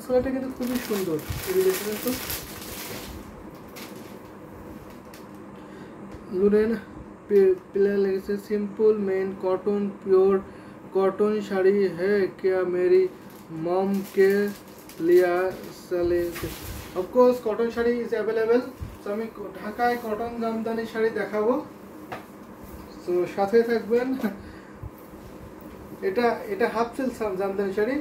শাড়িটা কিন্তু খুবই সুন্দর। এই দেখেন তো, लुरेन पिलर लगे सिंपल मेन कॉटन प्योर कॉटन शाड़ी है क्या मेरी मॉम के लिया चले। Of course cotton sari is available. तो আমি ঢাকায় কটন জামদানি শাড়ি দেখাবো, তো সাথে থাকবেন। এটা এটা half silk Jamdani sari,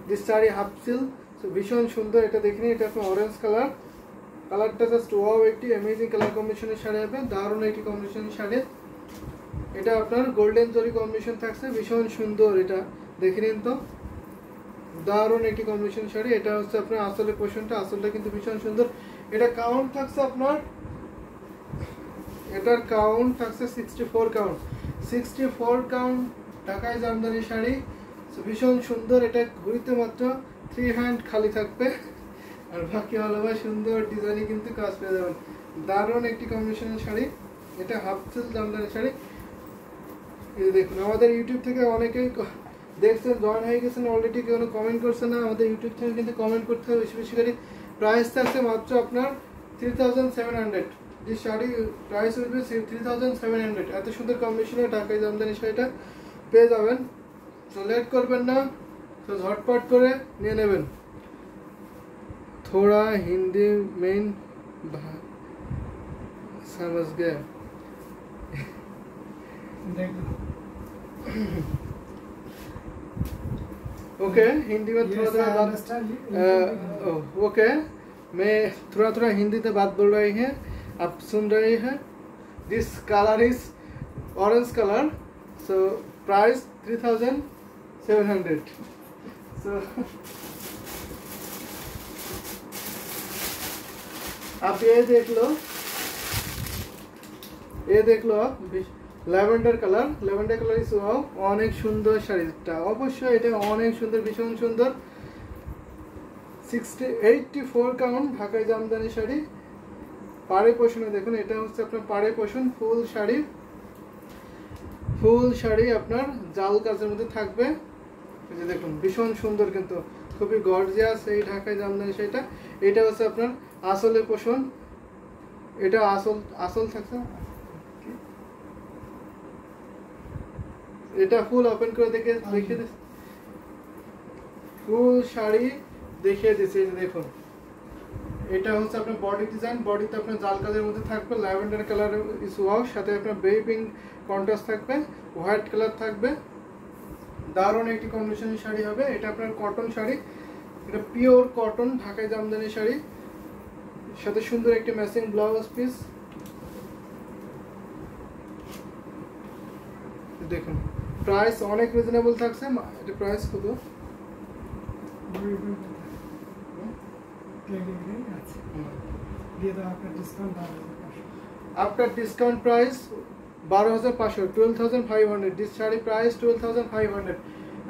this sari half silk, তো ভীষণ সুন্দর। এটা দেখিনি, এটা আপনার অরেঞ্জ কালার, কালারটা জাস্ট ওয়াও, একটি অ্যামেজিং কালার কম্বিনেশনের শাড়ি হবে, দারুণ একটি কম্বিনেশনের শাড়ি। এটা আপনার গোল্ডেন জরি কম্বিনেশন থাকছে, ভীষণ সুন্দর। এটা দেখে নিন তো, দারুণ একটি কম্বিনেশন শাড়ি। এটা হচ্ছে আপনার আসলের পোর্শনটা, আসলটা কিন্তু ভীষণ সুন্দর। এটা কাউন্ট থাকছে আপনার, এটার কাউন্ট থাকছে 64 কাউন্ট, 64 কাউন্ট ঢাকায় জামদানি শাড়ি, ভীষণ সুন্দর। এটা ঘুরিতে মাত্র 3 হ্যান্ড খালি থাকবে, আর বাকি ভালোভাবে সুন্দর ডিজাইনে কিন্তু কাজ পেয়ে যাবেন। দারুণ একটি কম্বিনেশনের শাড়ি, এটা হাফ সিল্ক জামদানি শাড়ি। এই দেখুন, আমাদের ইউটিউব থেকে অনেকেই দেখছেন, জয়েন হয়ে গেছেন অলরেডি, কেউ কমেন্ট করছে না। আমাদের ইউটিউব থেকে কিন্তু কমেন্ট করতে হবে বেশি বেশি করে। প্রাইস থাকছে মাত্র আপনার 3700। যে শাড়ি প্রাইস উঠবে 3700। এত সুন্দর কম্বিনেশনের ঢাকাই জামদানি শাড়িটা পেয়ে যাবেন। তো লেট করবেন না, তো ঝটপট করে নিয়ে নেবেন। थोड़ा हिंदी में समझ गए। ओके, हिंदी में थोड़ा थोड़ा बात, ओके, मैं थोड़ा थोड़ा हिंदी से बात बोल रही है, आप सुन रहे हैं। This colour is orange colour, so price 3700। सो आप ये देख लो, ये देख लो आप, lavender colour, lavender colour is wow, অনেক সুন্দর শাড়িটা। অবশ্যই এটা অনেক সুন্দর, ভীষণ সুন্দর। 84 কাউন্ট ঢাকাই জামদানি শাড়ি। পাড়ে পোষণে দেখুন, এটা হচ্ছে আপনার পাড়ে পোষণ, ফুল শাড়ি, ফুল শাড়ি আপনার জাল কাজের মধ্যে থাকবে। এই যে দেখুন, ভীষণ সুন্দর, কিন্তু খুবই গর্জিয়াস এই ঢাকাই জামদানি শাড়িটা। এটা হচ্ছে আপনার আসলে পোষণ, এটা আসল আসল থাকছে। এটা ফুল ওপেন করে দেখিয়ে দিচ্ছি, ফুল শাড়ি দেখিয়ে দিচ্ছি। এই যে দেখুন, এটা হচ্ছে আপনার বডি ডিজাইন, বডিতে আপনার জাল কাজের মধ্যে থাকবে, ল্যাভেন্ডার কালার ইস ওয়াও, সাথে আপনার বেবি পিঙ্ক কন্ট্রাস্ট থাকবে, হোয়াইট কালার থাকবে। দারুণ একটি কম্বিনেশনের শাড়ি হবে। এটা আপনার কটন শাড়ি, এটা পিওর কটন ঢাকাই জামদানি শাড়ি, সাথে সুন্দর একটি ম্যাচিং ব্লাউজ পিস। দেখুন, প্রাইস অনেক রিজনেবল থাকছে। এটা প্রাইস কত? After discount price 12,500, 12,500। This sari price 12,500।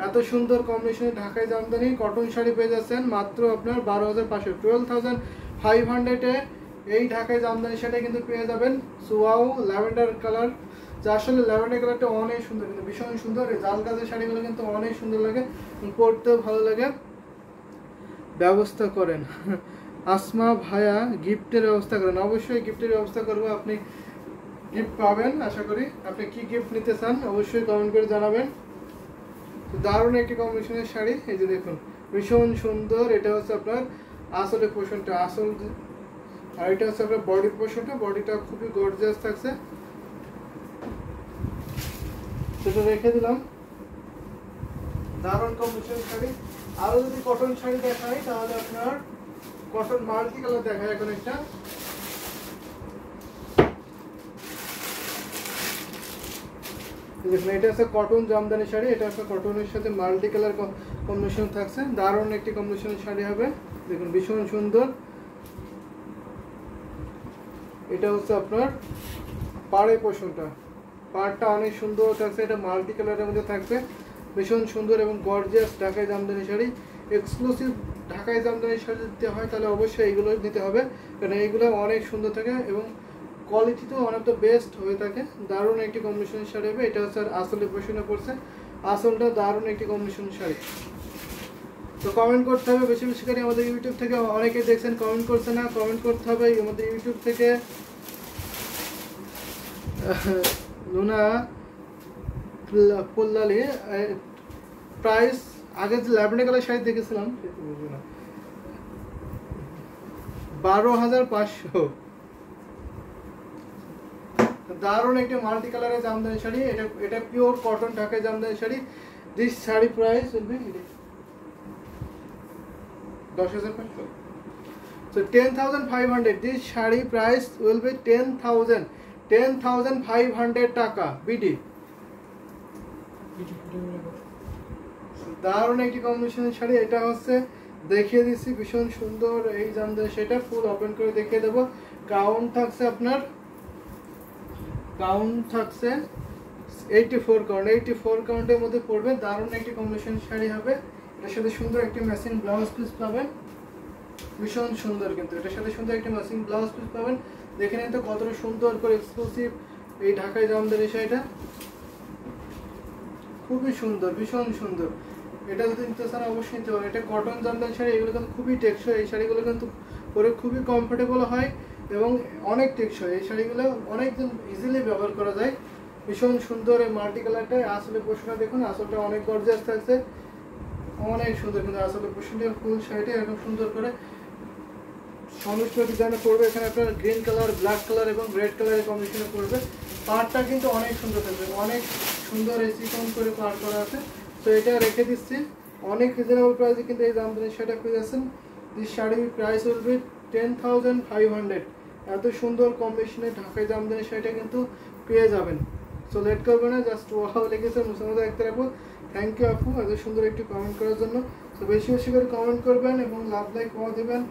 এত সুন্দর কম্বিনেশনে ঢাকাই জামদানি কটন শাড়ি পেয়ে যাচ্ছেন মাত্র আপনার 12,500, 12,500 এই ঢাকাই জামদানি শাড়ি কিন্তু পেয়ে যাবেন। সুয়াও ল্যাভেন্ডার কালার, যা আসলে ল্যাভেন্ডার কালারটা অনেক সুন্দর, কিন্তু ভীষণ সুন্দর। এই জাল কাজের শাড়িগুলো কিন্তু অনেক সুন্দর লাগে, পরতেও ভালো লাগে। ব্যবস্থা করেন আসমা ভাইয়া, গিফটের ব্যবস্থা করেন। অবশ্যই গিফটের ব্যবস্থা করবো, আপনি গিফট পাবেন আশা করি। আপনি কি গিফট নিতে চান অবশ্যই কমেন্ট করে জানাবেন। দারুণ একটি কম্বিনেশনের শাড়ি, এই যে দেখুন, ভীষণ সুন্দর। এটা হচ্ছে আপনার আসলে পোর্শনটা, আসল, আর এটা হচ্ছে আপনার বডি পোর্শনটা, বডিটা খুবই গর্জিয়াস থাকছে। সেটা রেখে দিলাম, দারুণ কম্বিনেশনের শাড়ি। আরো যদি কটন শাড়ি দেখাই, তাহলে আপনার কটন মাল্টি কালার দেখায় এখন একটা। দেখুন, এটা হচ্ছে কটন জামদানি শাড়ি, এটা হচ্ছে কটনের সাথে মাল্টি কালার কম্বিনেশন থাকছে, দারুণ একটি কম্বিনেশনের শাড়ি হবে। দেখুন, ভীষণ সুন্দর। এটা হচ্ছে আপনার পাড়ে পোর্শনটা, পাড়টা অনেক সুন্দর থাকছে, এটা মাল্টি কালারের মধ্যে থাকবে, ভীষণ সুন্দর এবং গর্জিয়াস ঢাকাই জামদানি শাড়ি। এক্সক্লুসিভ ঢাকাই জামদানি শাড়ি দিতে হয় তাহলে অবশ্যই এইগুলো নিতে হবে, কারণ এইগুলো অনেক সুন্দর থাকে এবং কোয়ালিটিতেও ওয়ান অফ দ্য বেস্ট হয়ে থাকে। দারুণ একটি কম্বিনেশনের শাড়ি হবে। এটা হচ্ছে আসলে পোর্শনে পড়ছে, আসলটা দারুণ একটি কম্বিনেশনের শাড়ি। তো কমেন্ট করতে হবে বেশি বেশি করে। আমাদের ইউটিউব থেকে অনেকে দেখছেন কমেন্ট করছে না, কমেন্ট করতে হবে। আমাদের ইউটিউব থেকে লুনা পোল্লালি প্রাইস আগে যে ল্যাভেন্ডার কালার শাড়ি দেখেছিলাম 12,500। দারুণ একটা মাল্টি কালারের জামদানি শাড়ি, এটা পিওর কটন ঢাকাই Jamdani sari. This sari price will be 10,500। So 10,500. This sari price will be 10,500 টাকা বিডি। দারুণ একটি কম্বিনেশনের শাড়ি। এটা হচ্ছে দেখিয়ে দিচ্ছি, ভীষণ সুন্দর এই জামদানি সেটা ফুল ওপেন করে দেখিয়ে দেবো। কাউন্ট থাকছে আপনার, কাউন্ট থাকছে 84 কাউন্ট, 84 কাউন্টের মধ্যে পড়বে। দারুণ একটি কম্বিনেশন শাড়ি হবে। এটার সাথে সুন্দর একটি ম্যাচিং ব্লাউজ পিস পাবেন, ভীষণ সুন্দর। কিন্তু এটার সাথে সুন্দর একটি ম্যাচিং ব্লাউজ পিস পাবেন। দেখে নিন তো কতটা সুন্দর করে এক্সক্লুসিভ এই ঢাকাই জামদানি শাড়িটা, খুবই সুন্দর, ভীষণ সুন্দর। এটা যদি নিতে চান অবশ্যই নিতে পারেন। এটা কটন জামদানি শাড়ি, এগুলো কিন্তু খুবই টেকসই। এই শাড়িগুলো কিন্তু পরে খুবই কমফোর্টেবল হয় এবং অনেক টেকসই। এই শাড়িগুলো অনেকদিন ইজিলি ব্যবহার করা যায়। ভীষণ সুন্দর এই মাল্টি কালারটা। আসলে পোশাকটা দেখুন, আসলটা অনেক গর্জিয়াস থাকছে, অনেক সুন্দর। কিন্তু আসলে পোশাকটা ফুল শাড়িটা এরকম সুন্দর করে সমস্ত ডিজাইনে পড়বে। এখানে আপনার গ্রিন কালার, ব্ল্যাক কালার এবং রেড কালারের কম্বিনেশনে পড়বে। পাড়টা কিন্তু অনেক সুন্দর থাকবে, অনেক সুন্দর এই চিকন করে পাড় করা আছে। তো এটা রেখে দিচ্ছি অনেক রিজনেবল প্রাইসে কিন্তু এই জামদানি শাড়িটা পেয়ে যাচ্ছেন। এই শাড়ির প্রাইস উইল বি 10,500। এত সুন্দর কম্বিনেশনে ঢাকাই জামদানি শাড়িটা কিন্তু পেয়ে যাবেন। সো লেট করবে না, জাস্ট ওয়াও লিখেছে মুসাম্মদ আক্তার আপু। থ্যাংক ইউ আপু এত সুন্দর একটি কমেন্ট করার জন্য। তো বেশি বেশি করে কমেন্ট করবেন এবং লাভ লাইক কমা দেবেন,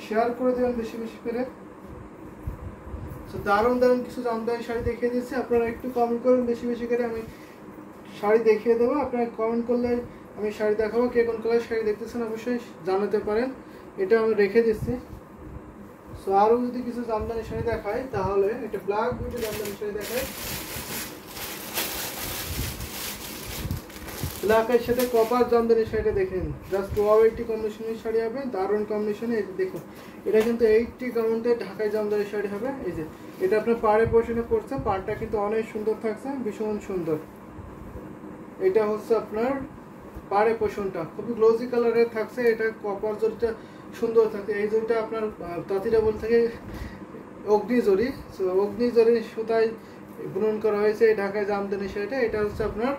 শেয়ার করে দেবেন বেশি বেশি করে। তো দারুণ দারুণ কিছু জামদানি শাড়ি দেখিয়ে দিচ্ছি, আপনারা একটু কমেন্ট করবেন বেশি বেশি করে। আমি শাড়ি দেখিয়ে দেবো, আপনারা কমেন্ট করলে আমি শাড়ি দেখাবো। কে কোন কালার শাড়ি দেখতেছেন অবশ্যই জানাতে পারেন। এটা আমি রেখে দিচ্ছি। সো আরও যদি কিছু জামদানি শাড়ি দেখায় তাহলে এটা ব্ল্যাক বিউটি জামদানি শাড়ি দেখায়। ব্ল্যাকের সাথে কপার জামদানি শাড়িটা দেখেন, জাস্ট ওয়াও একটি কম্বিনেশনের শাড়ি হবে, দারুণ কম্বিনেশনে। এই যে দেখুন, এটা কিন্তু 80 কাউন্টে ঢাকাই জামদানি শাড়ি হবে। এই যে এটা আপনার পাড়ে পোর্শনে পড়ছে, পাড়টা কিন্তু অনেক সুন্দর থাকছে, ভীষণ সুন্দর। এটা হচ্ছে আপনার পাড়ে পোর্শনটা খুবই গ্লোজি কালারের থাকছে। এটা কপার জরিটা সুন্দর থাকছে। এই জরিটা আপনার তাঁতিরা বল থেকে অগ্নিজরি, সো অগ্নিজরি সুতায় বুনন করা হয়েছে এই ঢাকাই জামদানি শাড়িটা। এটা হচ্ছে আপনার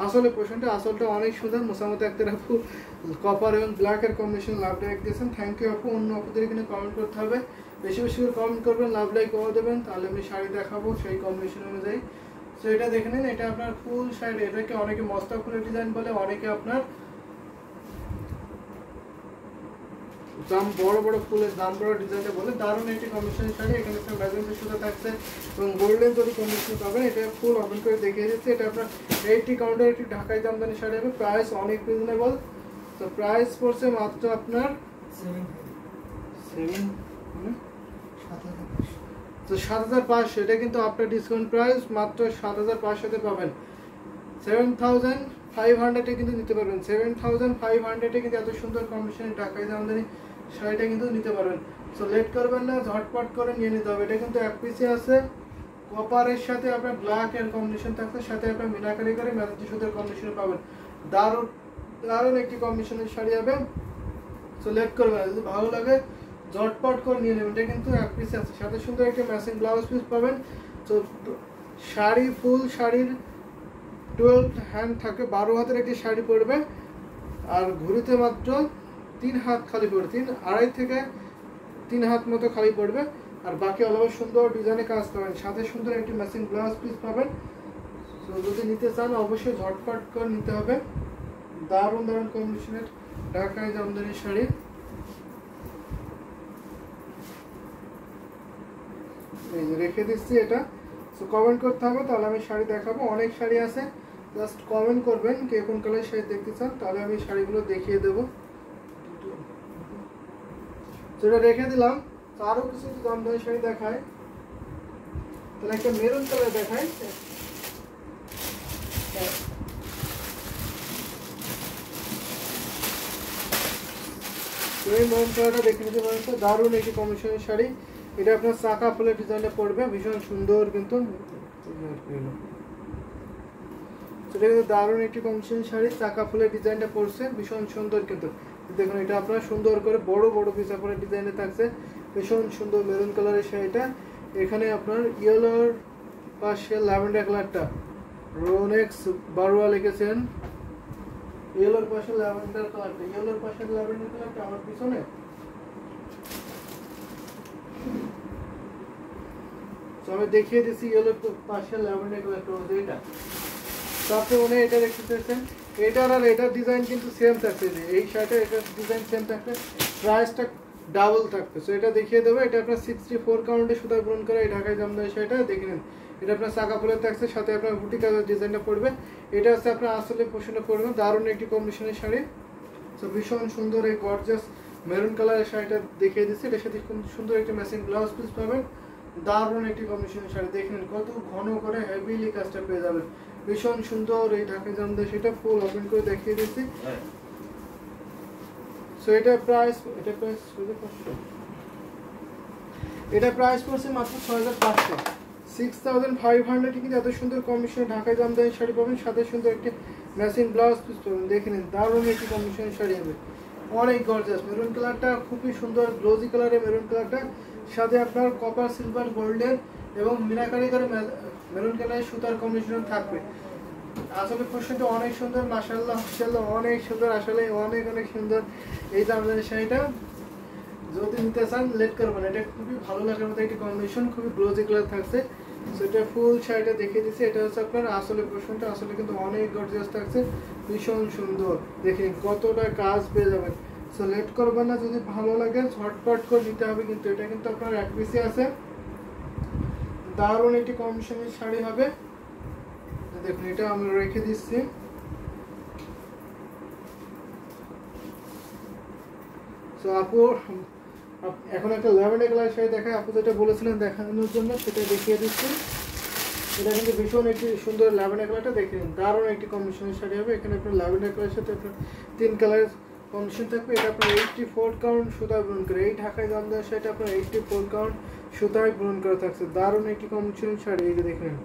আসলে পোর্শনটা, আসলটা অনেক সুন্দর। মোসাম্মদ আক্তার আপু কপার এবং ব্ল্যাকের কম্বিনেশন লাভ লাইক দিয়েছেন, থ্যাংক ইউ আপু। অন্য আপুদের এখানে কমেন্ট করতে হবে, বেশি বেশি করে কমেন্ট করবেন, লাভ লাইক কমা দেবেন, তাহলে আমি শাড়ি দেখাবো সেই কম্বিনেশন অনুযায়ী। সো এটা দেখে নিন, এটা আপনার ফুল শাড়ি। এটাকে অনেকে মস্তা ফুলের ডিজাইন বলে, অনেকে আপনার দাম বড় বড় ফুলের দাম বড় ডিজাইনটা বলে। দারুণ একটি কম্বিনেশনের শাড়ি। এখানে একটা ম্যাজেন্টা সুতা থাকছে এবং গোল্ডেন যদি কম্বিনেশন পাবেন। এটা ফুল ওপেন করে দেখিয়ে দিচ্ছে। এটা আপনার 80 কাউন্টার একটি ঢাকাই জামদানি শাড়ি হবে। প্রাইস অনেক রিজনেবল। তো প্রাইস পড়ছে মাত্র আপনার 7,500। এটা কিন্তু আপনার ডিসকাউন্ট প্রাইস মাত্র 7,500-তে পাবেন। 7,500-এ কিন্তু নিতে পারবেন। 7,500-এ কিন্তু এত সুন্দর কম্বিনেশনের ঢাকাই জামদানি শাড়িটা কিন্তু নিতে পারবেন। সো লেট করবেন না, ঝটপট করে নিয়ে নিতে হবে। এটা কিন্তু এক পিসে আছে, কপারের সাথে আপনার ব্ল্যাক এর কম্বিনেশন থাকছে, সাথে আপনার মিনাকারি করে ম্যাজেন্টা সুতার কম্বিনেশন পাবেন। দারুণ দারুণ একটি কম্বিনেশনের শাড়ি হবে। সো লেট করবেন না, যদি ভালো লাগে ঝটপট করে নিয়ে নেবেন। এটা কিন্তু এক পিসে আছে, সাথে সুন্দর একটি ম্যাচিং ব্লাউজ পিস পাবেন। তো শাড়ি ফুল শাড়ির 12 হ্যান্ড থাকে, 12 হাতের একটি শাড়ি পরবে। আর ঘুরিতে মাত্র 3 হাত খালি পড়বে, 2.5 থেকে 3 হাত মতো খালি পড়বে। আর বাকি অলওভার সুন্দর ডিজাইনে কাজ পাবেন, সাথে সুন্দর একটি ম্যাচিং ব্লাউজ পিস পাবেন। তো যদি নিতে চান অবশ্যই ঝটপট করে নিতে হবে। দারুণ দারুণ কম্বিনেশনের ঢাকাই জামদানি শাড়ি। এই যে রেখে দিচ্ছি এটা। সো কমেন্ট করতে হবে, তাহলে আমি শাড়ি দেখাবো। অনেক শাড়ি আছে, জাস্ট কমেন্ট করবেন কে কোন কালার শাড়ি দেখতে চান, তাহলে আমি শাড়িগুলো দেখিয়ে দেবো। সেটা রেখে দিলাম। তো আরও কিছু জামদানি শাড়ি দেখায়, তাহলে একটা মেরুন কালার দেখায়। তো এই মেরুন কালারটা দেখে নিতে পারেন, তো দারুণ একটি কম্বিনেশনের শাড়ি। এটা আপনার চাকা ফুলের ডিজাইনটা পড়বে, ভীষণ সুন্দর কিন্তু সেটা কিন্তু দারুণ একটি কম্বিনেশন শাড়ি, চাকা ফুলের ডিজাইনটা পড়ছে ভীষণ সুন্দর কিন্তু দেখুন। এটা আপনার সুন্দর করে বড় বড় পিসা ফুলের ডিজাইনে থাকছে, ভীষণ সুন্দর মেরুন কালারের শাড়িটা। এখানে আপনার ইয়েলোর পাশে ল্যাভেন্ডার কালারটা রোনেক্স বারোয়া লিখেছেন, ইয়েলোর পাশে ল্যাভেন্ডার কালারটা, ইয়েলোর পাশে ল্যাভেন্ডার কালারটা আমার পিছনে। তো আমি দেখিয়ে দিচ্ছি ইয়েলোর পাশে ল্যাভেন্ডার কালারটা হচ্ছে এটা। তো আপনি মনে এটা দেখতে চাইছেন, এটার আর এটার ডিজাইন কিন্তু সেম থাকছে, যে এই শার্টের এটার ডিজাইন সেম থাকবে, প্রাইসটা ডাবল থাকবে। সো এটা দেখিয়ে দেবো, এটা আপনার 64 কাউন্টে সুতা পূরণ করে এই ঢাকায় জামদানি শাড়িটা দেখে নিন। এটা আপনার চাকা ফুলের থাকছে, সাথে আপনার বুটি কালার ডিজাইনটা পড়বে। এটা হচ্ছে আপনার আসলে পোশাকটা পড়বে, দারুণ একটি কম্বিনেশনের শাড়ি। সো ভীষণ সুন্দর এই গর্জাস মেরুন কালারের শাড়িটা দেখিয়ে দিচ্ছি, এটার সাথে খুব সুন্দর একটি ম্যাচিং ব্লাউজ পিস পাবেন। দারুণ একটি কম্বিনেশনের শাড়ি, দেখে নিন কত ঘন করে হেভিলি কাজটা পেয়ে যাবেন, ভীষণ সুন্দর এই ঢাকা জামদানি সেটা ফুল ওপেন করে দেখিয়ে দিচ্ছি। সো এটা প্রাইস পড়ছে মাত্র 6500, 6500 কিন্তু এত সুন্দর কম্বিনেশনের ঢাকায় জামদানি শাড়ি পাবেন, সাথে সুন্দর একটি ম্যাচিং ব্লাউজ পিস পাবেন। দেখে নিন দারুণ একটি কম্বিনেশনের শাড়ি হবে, অনেক গর্জাস। মেরুন কালারটা খুবই সুন্দর, গ্লোজি কালারের মেরুন কালারটা, সাথে আপনার কপার সিলভার গোল্ডের এবং মিনাকারি করে মেরুন কালারের সুতার কম্বিনেশন থাকবে। আসলে পোশাকটা অনেক সুন্দর, মাশাআল্লাহ মাশাআল্লাহ অনেক সুন্দর, আসলে অনেক অনেক সুন্দর এই জামদানি শাড়িটা। যদি নিতে চান লেট করবেন, এটা খুবই ভালো লাগার মতো একটি কম্বিনেশন, খুবই গ্লোজি কালার থাকছে। সো এটা ফুল শাড়িটা দেখিয়ে দিচ্ছি, এটা হচ্ছে আপনার আসলে পোশাকটা, আসলে কিন্তু অনেক গর্জিয়াস থাকছে, ভীষণ সুন্দর। দেখে কতটা কাজ পেয়ে যাবেন। সো লেট করবেন না, যদি ভালো লাগে ঝটপট করে নিতে হবে কিন্তু। এটা কিন্তু আপনার এক পিসে আছে, দারুণ একটি কম্বিনেশনের শাড়ি হবে। দেখুন এটা আমরা রেখে দিচ্ছি। সো আপু এখন একটা ল্যাভেন্ডার কালার শাড়ি দেখায়, আপু যেটা বলেছিলেন দেখানোর জন্য সেটা দেখিয়ে দিচ্ছি। এটা কিন্তু ভীষণ একটি সুন্দর ল্যাভেন্ডার কালারটা, দেখে নিন দারুণ একটি কম্বিনেশনের শাড়ি হবে। এখানে আপনার ল্যাভেন্ডার কালারের সাথে আপনার 3 কালারের কম্বিনেশন থাকবে। এটা আপনার 84 কাউন্ট সুতায় পূরণ করে, এই ঢাকায় জামদানি শাড়িটা আপনার 84 কাউন্ট সুতায় পূরণ করা থাকছে, দারুণ একটি কম্বিনেশনের শাড়ি। এই যে দেখে নিন।